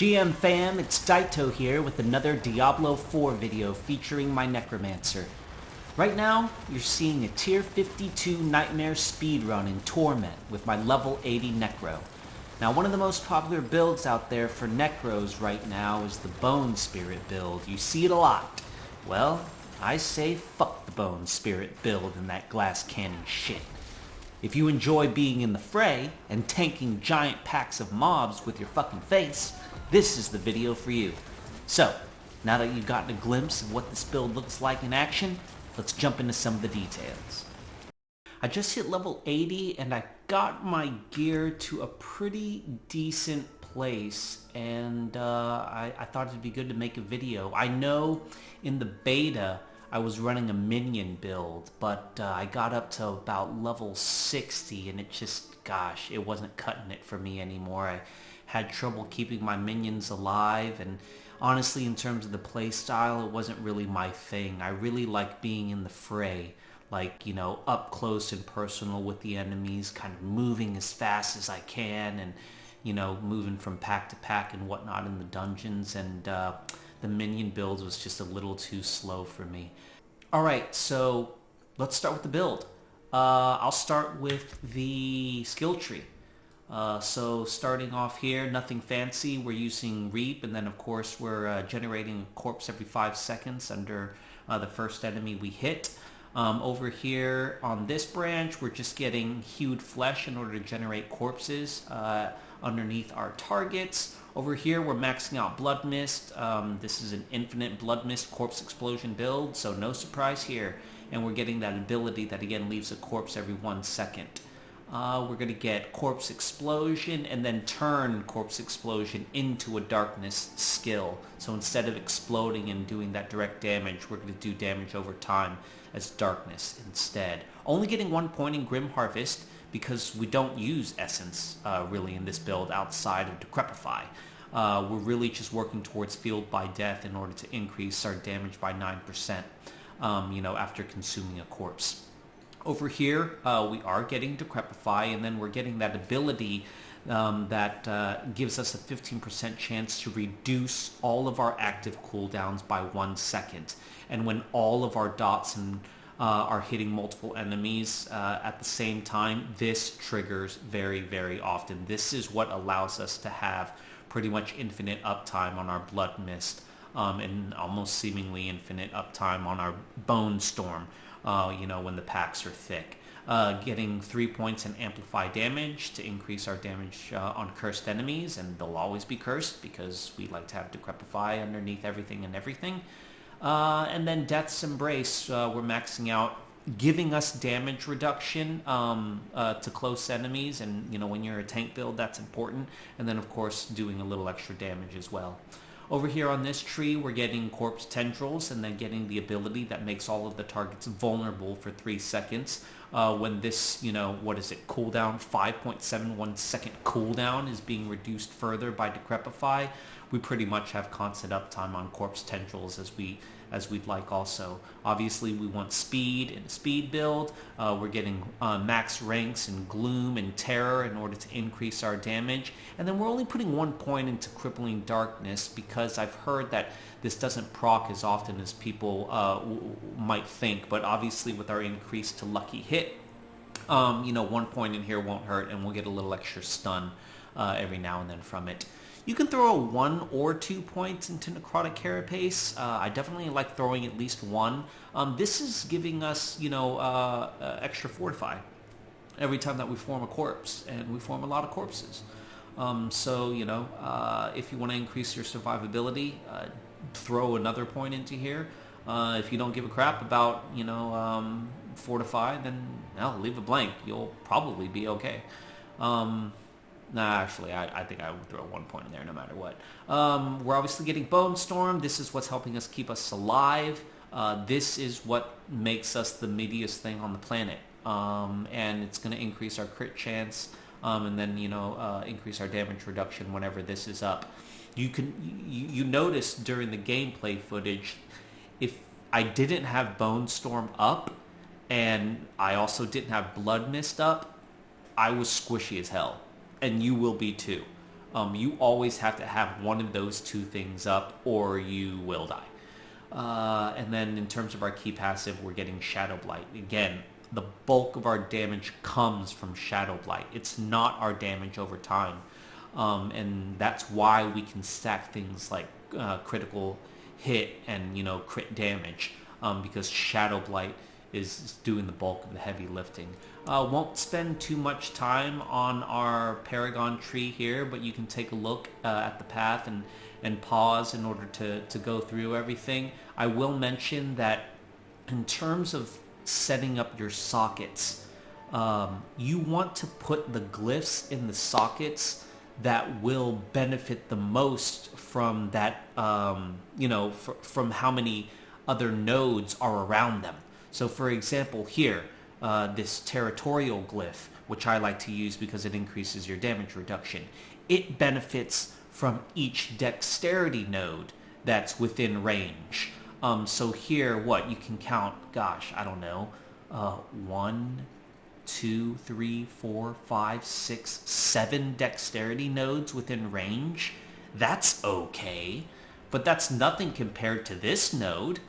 GM fam, it's Daito here with another Diablo 4 video featuring my Necromancer. Right now, you're seeing a tier 52 Nightmare speedrun in Torment with my level 80 Necro. Now, one of the most popular builds out there for Necros right now is the Bone Spirit build. You see it a lot. Well, I say fuck the Bone Spirit build and that glass cannon shit. If you enjoy being in the fray and tanking giant packs of mobs with your fucking face, this is the video for you. So, now that you've gotten a glimpse of what this build looks like in action, let's jump into some of the details. I just hit level 80 and I got my gear to a pretty decent place, and I thought it'd be good to make a video. I know in the beta I was running a minion build, but I got up to about level 60 and it just, gosh, it wasn't cutting it for me anymore. I had trouble keeping my minions alive, and honestly, in terms of the play style, it wasn't really my thing. I really like being in the fray, like, you know, up close and personal with the enemies, kind of moving as fast as I can, and, you know, moving from pack to pack and whatnot in the dungeons, and the minion build was just a little too slow for me. Alright, so let's start with the build. I'll start with the skill tree. So starting off here, nothing fancy. We're using Reap, and then of course we're generating a corpse every 5 seconds under the first enemy we hit. Over here on this branch, we're just getting hewed flesh in order to generate corpses underneath our targets. Over here, we're maxing out Blood Mist. This is an infinite Blood Mist corpse explosion build, so no surprise here. And we're getting that ability that again leaves a corpse every 1 second. We're going to get Corpse Explosion and then turn Corpse Explosion into a Darkness skill. So instead of exploding and doing that direct damage, we're going to do damage over time as Darkness instead. Only getting 1 point in Grim Harvest because we don't use Essence really in this build outside of Decrepify. We're really just working towards Field by Death in order to increase our damage by 9%, you know, after consuming a corpse. Over here, we are getting Decrepify, and then we're getting that ability that gives us a 15% chance to reduce all of our active cooldowns by 1 second. And when all of our dots are hitting multiple enemies at the same time, this triggers very, very often. This is what allows us to have pretty much infinite uptime on our Blood Mist, and almost seemingly infinite uptime on our Bone Storm. You know, when the packs are thick. Getting 3 points in Amplify damage to increase our damage on cursed enemies, and they'll always be cursed because we like to have Decrepify underneath everything and everything. And then Death's Embrace, we're maxing out, giving us damage reduction to close enemies, and, you know, when you're a tank build, that's important. And then, of course, doing a little extra damage as well. Over here on this tree, we're getting Corpse Tendrils and then getting the ability that makes all of the targets vulnerable for 3 seconds. When this, you know, what is it, cooldown, 5.71 second cooldown is being reduced further by Decrepify, we pretty much have constant uptime on Corpse Tendrils as we'd like also. Obviously, we want speed in a speed build. We're getting max ranks in Gloom and Terror in order to increase our damage. And then we're only putting 1 point into Crippling Darkness because I've heard that this doesn't proc as often as people might think. But obviously, with our increase to Lucky Hit, you know, 1 point in here won't hurt, and we'll get a little extra stun every now and then from it. You can throw 1 or 2 points into Necrotic Carapace. I definitely like throwing at least 1. This is giving us, you know, extra Fortify every time that we form a corpse, and we form a lot of corpses. So, you know, if you want to increase your survivability, throw another point into here. If you don't give a crap about, you know, Fortify, then, well, leave it blank. You'll probably be okay. Nah, actually, I think I would throw 1 point in there no matter what. We're obviously getting Bone Storm. This is what's helping us keep us alive. This is what makes us the meatiest thing on the planet. And it's going to increase our crit chance, and then, you know, increase our damage reduction whenever this is up. You notice during the gameplay footage, if I didn't have Bone Storm up, and I also didn't have Blood Mist up, I was squishy as hell. And you will be too. You always have to have one of those two things up or you will die. And then in terms of our key passive, we're getting Shadow Blight. Again, the bulk of our damage comes from Shadow Blight. It's not our damage over time. And that's why we can stack things like critical hit and, crit damage, because Shadow Blight is doing the bulk of the heavy lifting. Won't spend too much time on our Paragon tree here, but you can take a look at the path and pause in order to go through everything. I will mention that in terms of setting up your sockets, you want to put the glyphs in the sockets that will benefit the most from that, from how many other nodes are around them. So for example here, this territorial glyph, which I like to use because it increases your damage reduction, it benefits from each dexterity node that's within range. So here, you can count, 1, 2, 3, 4, 5, 6, 7 dexterity nodes within range. That's okay, but that's nothing compared to this node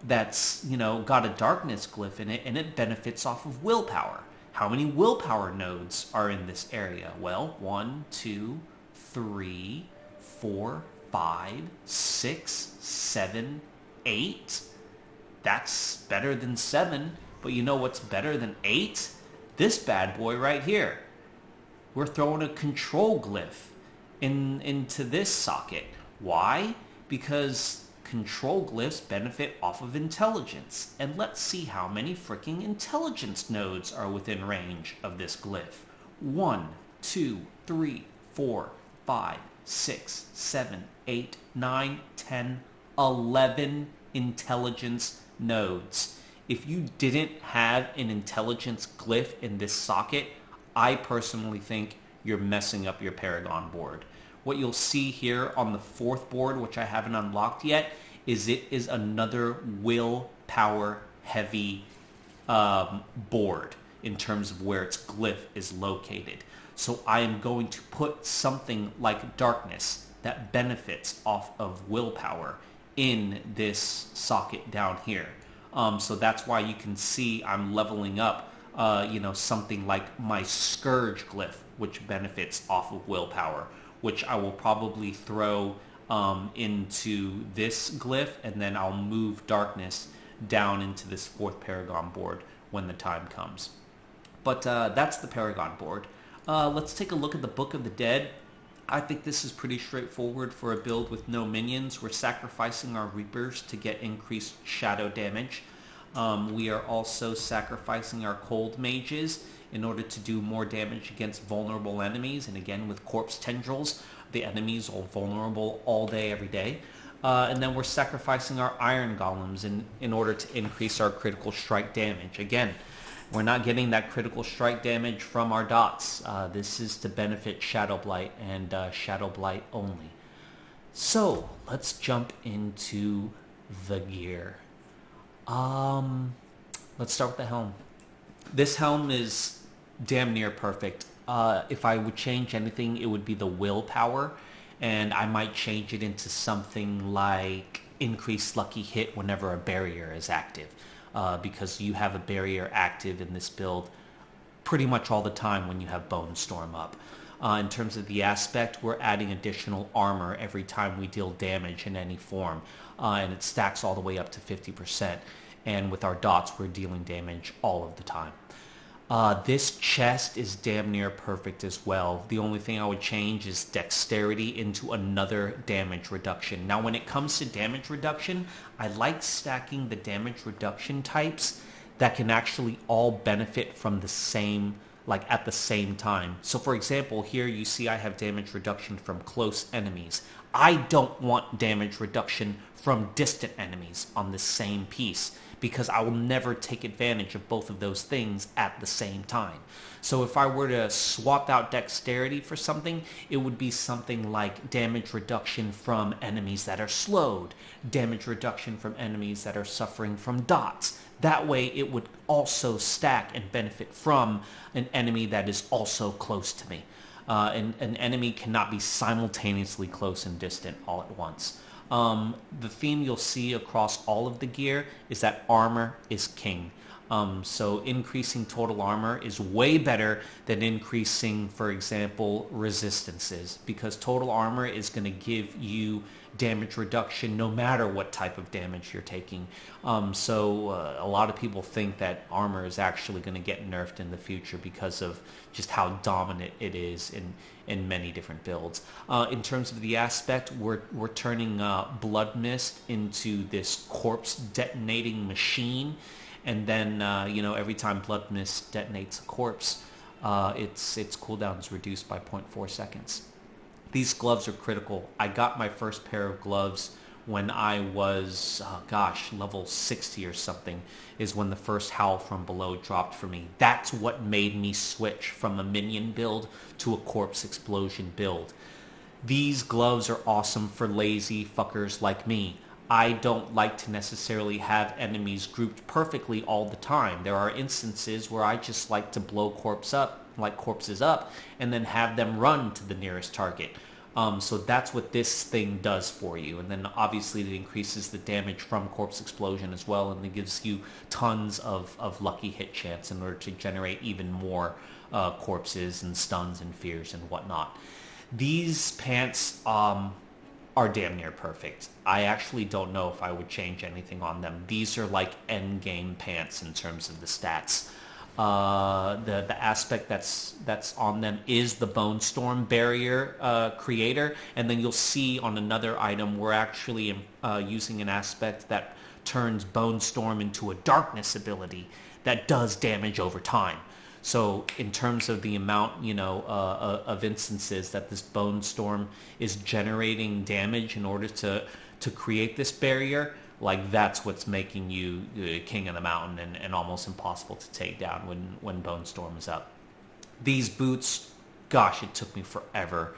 that's, got a darkness glyph in it, and it benefits off of willpower. How many willpower nodes are in this area? Well, 1, 2, 3, 4, 5, 6, 7, 8. That's better than 7, but you know what's better than 8? This bad boy right here. We're throwing a control glyph into this socket. Why? Because control glyphs benefit off of intelligence. And let's see how many freaking intelligence nodes are within range of this glyph. 1, 2, 3, 4, 5, 6, 7, 8, 9, 10, 11 intelligence nodes. If you didn't have an intelligence glyph in this socket, I personally think you're messing up your Paragon board. What you'll see here on the 4th board, which I haven't unlocked yet, is it is another willpower heavy board in terms of where its glyph is located. So I am going to put something like darkness that benefits off of willpower in this socket down here. So that's why you can see I'm leveling up, something like my Scourge glyph, which benefits off of willpower, which I will probably throw into this glyph, and then I'll move darkness down into this 4th Paragon board when the time comes. But that's the Paragon board. Let's take a look at the Book of the Dead. I think this is pretty straightforward for a build with no minions. We're sacrificing our Reapers to get increased shadow damage. We are also sacrificing our Cold Mages in order to do more damage against vulnerable enemies. And again, with Corpse Tendrils, the enemies are vulnerable all day, every day. And then we're sacrificing our Iron Golems in order to increase our critical strike damage. Again, we're not getting that critical strike damage from our dots. This is to benefit Shadow Blight and Shadow Blight only. So, let's jump into the gear. Let's start with the helm. This helm is damn near perfect. If I would change anything, it would be the willpower, and I might change it into something like increased lucky hit whenever a barrier is active. Because you have a barrier active in this build pretty much all the time when you have Bone Storm up. In terms of the aspect, we're adding additional armor every time we deal damage in any form, and it stacks all the way up to 50%. And with our dots, we're dealing damage all of the time. This chest is damn near perfect as well. The only thing I would change is dexterity into another damage reduction. Now, when it comes to damage reduction, I like stacking the damage reduction types that can actually all benefit from the same, at the same time. So for example, here you see I have damage reduction from close enemies. I don't want damage reduction from distant enemies on the same piece, because I will never take advantage of both of those things at the same time. So if I were to swap out dexterity for something, it would be something like damage reduction from enemies that are slowed, damage reduction from enemies that are suffering from dots. That way it would also stack and benefit from an enemy that is also close to me. An enemy cannot be simultaneously close and distant all at once. The theme you'll see across all of the gear is that armor is king. So increasing total armor is way better than increasing, for example, resistances, because total armor is going to give you damage reduction no matter what type of damage you're taking. A lot of people think that armor is actually going to get nerfed in the future because of just how dominant it is in many different builds. In terms of the aspect, we're turning Blood Mist into this corpse detonating machine. And then, every time Blood Mist detonates a corpse, its cooldown is reduced by 0.4 seconds. These gloves are critical. I got my first pair of gloves when I was, level 60 or something, is when the first Howl from Below dropped for me. That's what made me switch from a minion build to a corpse explosion build. These gloves are awesome for lazy fuckers like me. I don't like to necessarily have enemies grouped perfectly all the time. There are instances where I just like to blow corpses up, and then have them run to the nearest target. So that's what this thing does for you. And then obviously it increases the damage from corpse explosion as well, and it gives you tons of lucky hit chance in order to generate even more corpses and stuns and fears and whatnot. These pants are damn near perfect. I actually don't know if I would change anything on them. These are like end game pants in terms of the stats. The aspect that's on them is the Bone Storm barrier creator, and then you'll see on another item we're actually using an aspect that turns Bone Storm into a darkness ability that does damage over time. So in terms of the amount, of instances that this Bone Storm is generating damage in order to create this barrier, like that's what's making you king of the mountain and almost impossible to take down when Bone Storm is up. These boots, gosh, it took me forever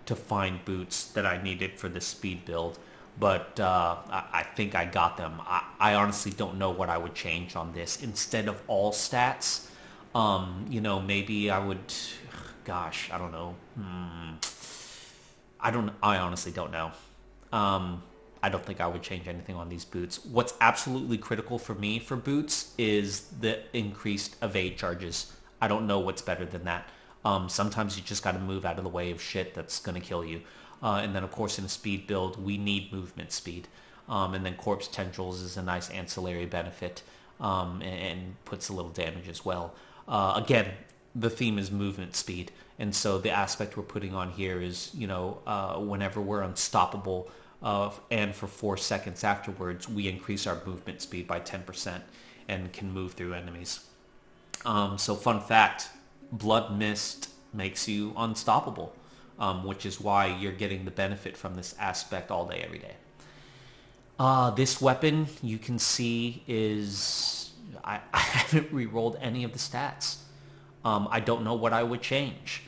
to find boots that I needed for the speed build, but I think I got them. I honestly don't know what I would change on this. Instead of all stats, maybe I would, I don't know. I honestly don't know. I don't think I would change anything on these boots. What's absolutely critical for me for boots is the increased evade charges. I don't know what's better than that. Sometimes you just got to move out of the way of shit that's going to kill you. And then, of course, in a speed build, we need movement speed. And then Corpse Tendrils is a nice ancillary benefit and puts a little damage as well. Again, the theme is movement speed. And so the aspect we're putting on here is, whenever we're unstoppable, and for 4 seconds afterwards, we increase our movement speed by 10% and can move through enemies. So fun fact, Blood Mist makes you unstoppable, which is why you're getting the benefit from this aspect all day, every day. This weapon, you can see, is... I haven't re-rolled any of the stats. I don't know what I would change.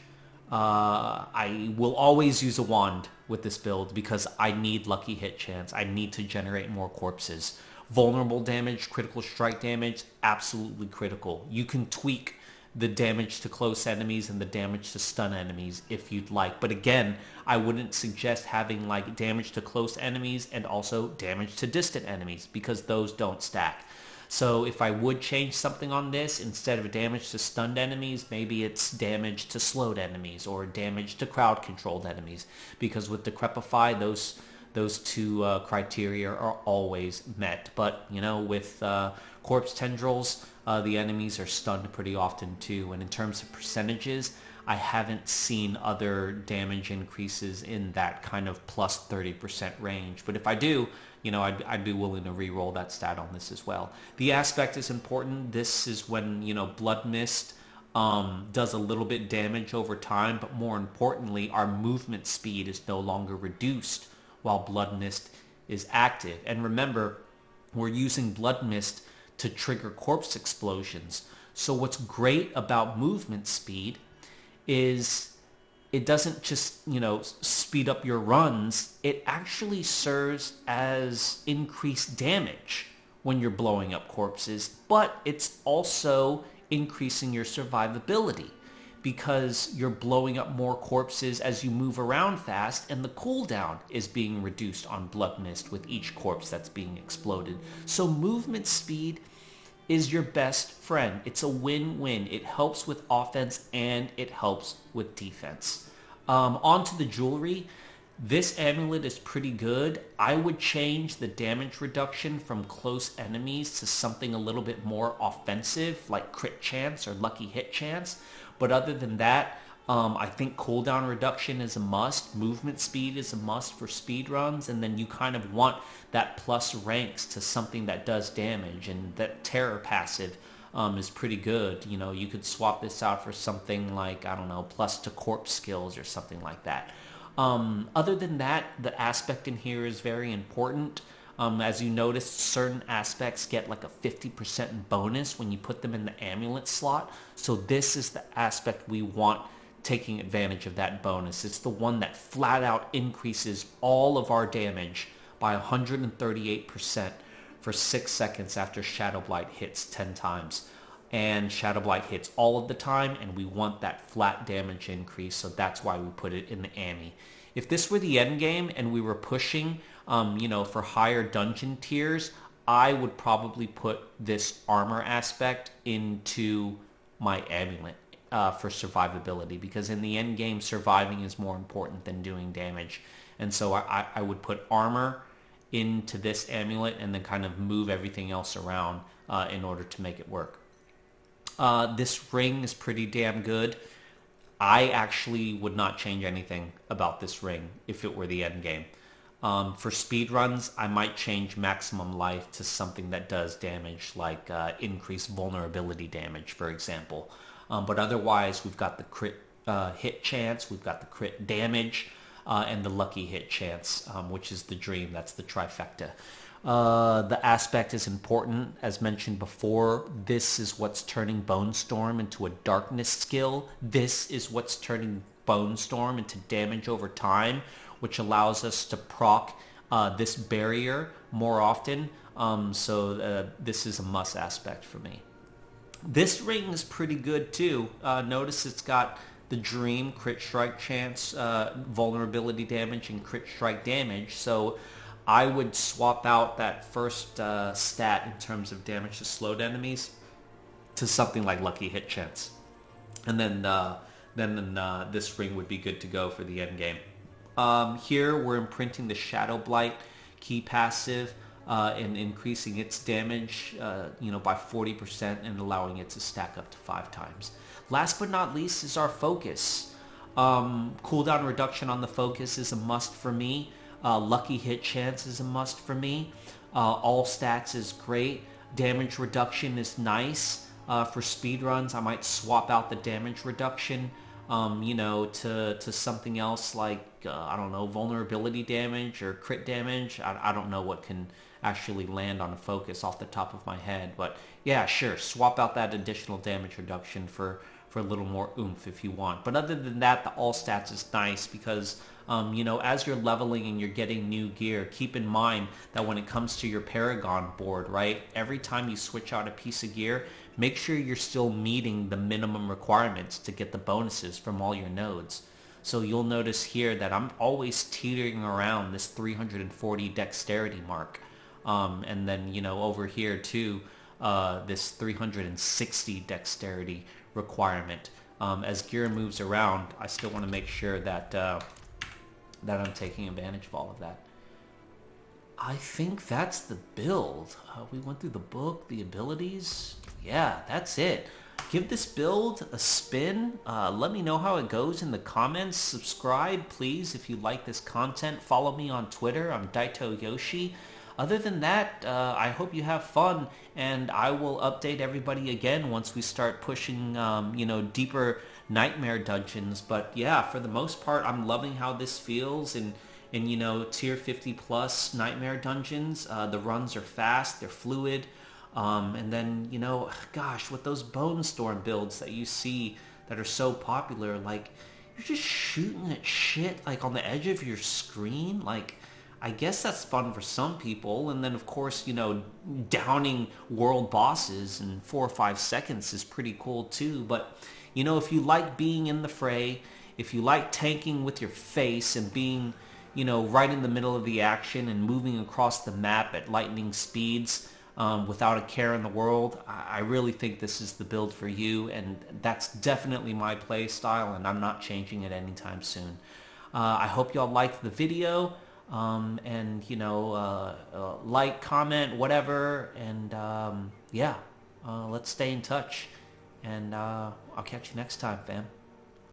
I will always use a wand with this build because I need lucky hit chance. I need to generate more corpses. Vulnerable damage, critical strike damage, absolutely critical. You can tweak the damage to close enemies and the damage to stun enemies if you'd like. But again, I wouldn't suggest having like damage to close enemies and also damage to distant enemies because those don't stack. So if I would change something on this, instead of damage to stunned enemies, maybe it's damage to slowed enemies or damage to crowd-controlled enemies. Because with Decrepify, those two criteria are always met. But, with Corpse Tendrils, the enemies are stunned pretty often too. And in terms of percentages, I haven't seen other damage increases in that kind of plus 30% range. But if I do, I'd be willing to re-roll that stat on this as well. The aspect is important. This is when, Blood Mist does a little bit damage over time, but more importantly, our movement speed is no longer reduced while Blood Mist is active. And remember, we're using Blood Mist to trigger corpse explosions. So what's great about movement speed is it doesn't just, speed up your runs. It actually serves as increased damage when you're blowing up corpses, but it's also increasing your survivability because you're blowing up more corpses as you move around fast, and the cooldown is being reduced on Blood Mist with each corpse that's being exploded. So movement speed is your best friend. It's a win-win. It helps with offense and it helps with defense. On to the jewelry. This amulet is pretty good. I would change the damage reduction from close enemies to something a little bit more offensive, like crit chance or lucky hit chance. But other than that, I think cooldown reduction is a must. Movement speed is a must for speed runs, and then you kind of want that plus ranks to something that does damage, and that terror passive is pretty good. You know, you could swap this out for something like, I don't know, plus to corpse skills or something like that. Other than that, the aspect in here is very important. As you notice, certain aspects get like a 50% bonus when you put them in the amulet slot. So this is the aspect we want taking advantage of that bonus. It's the one that flat out increases all of our damage by 138% for 6 seconds after Shadow Blight hits 10 times. And Shadow Blight hits all of the time, and we want that flat damage increase, so that's why we put it in the Ami. If this were the end game and we were pushing, for higher dungeon tiers, I would probably put this armor aspect into my amulet for survivability, because in the end game, surviving is more important than doing damage. And so I would put armor into this amulet and then kind of move everything else around in order to make it work. This ring is pretty damn good. I actually would not change anything about this ring if it were the end game. For speed runs, I might change maximum life to something that does damage, like increased vulnerability damage, for example. But otherwise, we've got the crit hit chance, we've got the crit damage, and the lucky hit chance, which is the dream. That's the trifecta. The aspect is important. As mentioned before, this is what's turning Bone Storm into a darkness skill. This is what's turning Bone Storm into damage over time, which allows us to proc this barrier more often. So this is a must aspect for me. This ring is pretty good too. Notice it's got the dream, crit strike chance, vulnerability damage, and crit strike damage. So I would swap out that first stat in terms of damage to slowed enemies to something like lucky hit chance. And then this ring would be good to go for the end game. Here we're imprinting the Shadow Blight key passive and increasing its damage by 40% and allowing it to stack up to 5 times. Last but not least is our focus. Cooldown reduction on the focus is a must for me. Lucky hit chance is a must for me. All stats is great. Damage reduction is nice. For speed runs, I might swap out the damage reduction, to something else like, vulnerability damage or crit damage. I don't know what can actually land on a focus off the top of my head. But yeah, sure, swap out that additional damage reduction for a little more oomph if you want. But other than that, the all stats is nice because as you're leveling and you're getting new gear, keep in mind that when it comes to your Paragon board, right, every time you switch out a piece of gear, make sure you're still meeting the minimum requirements to get the bonuses from all your nodes. So you'll notice here that I'm always teetering around this 340 dexterity mark. And then, over here too, this 360 dexterity requirement. As gear moves around, I still want to make sure that I'm taking advantage of all of that. I think that's the build. We went through the book, the abilities. Yeah, that's it. Give this build a spin. Let me know how it goes in the comments. Subscribe, please, if you like this content. Follow me on Twitter. I'm Daito Yoshi. Other than that, I hope you have fun, and I will update everybody again once we start pushing, deeper nightmare dungeons. But yeah, for the most part, I'm loving how this feels in tier 50 plus nightmare dungeons. The runs are fast, they're fluid, and then with those Bone Storm builds that you see that are so popular, like you're just shooting at shit like on the edge of your screen. Like, I guess that's fun for some people, and then of course downing world bosses in 4 or 5 seconds is pretty cool too. But You know, if you like being in the fray, if you like tanking with your face and being, you know, right in the middle of the action and moving across the map at lightning speeds without a care in the world, I really think this is the build for you, and that's definitely my play style, and I'm not changing it anytime soon. I hope y'all liked the video, and, you know, like, comment, whatever, and yeah, let's stay in touch, and I'll catch you next time, fam.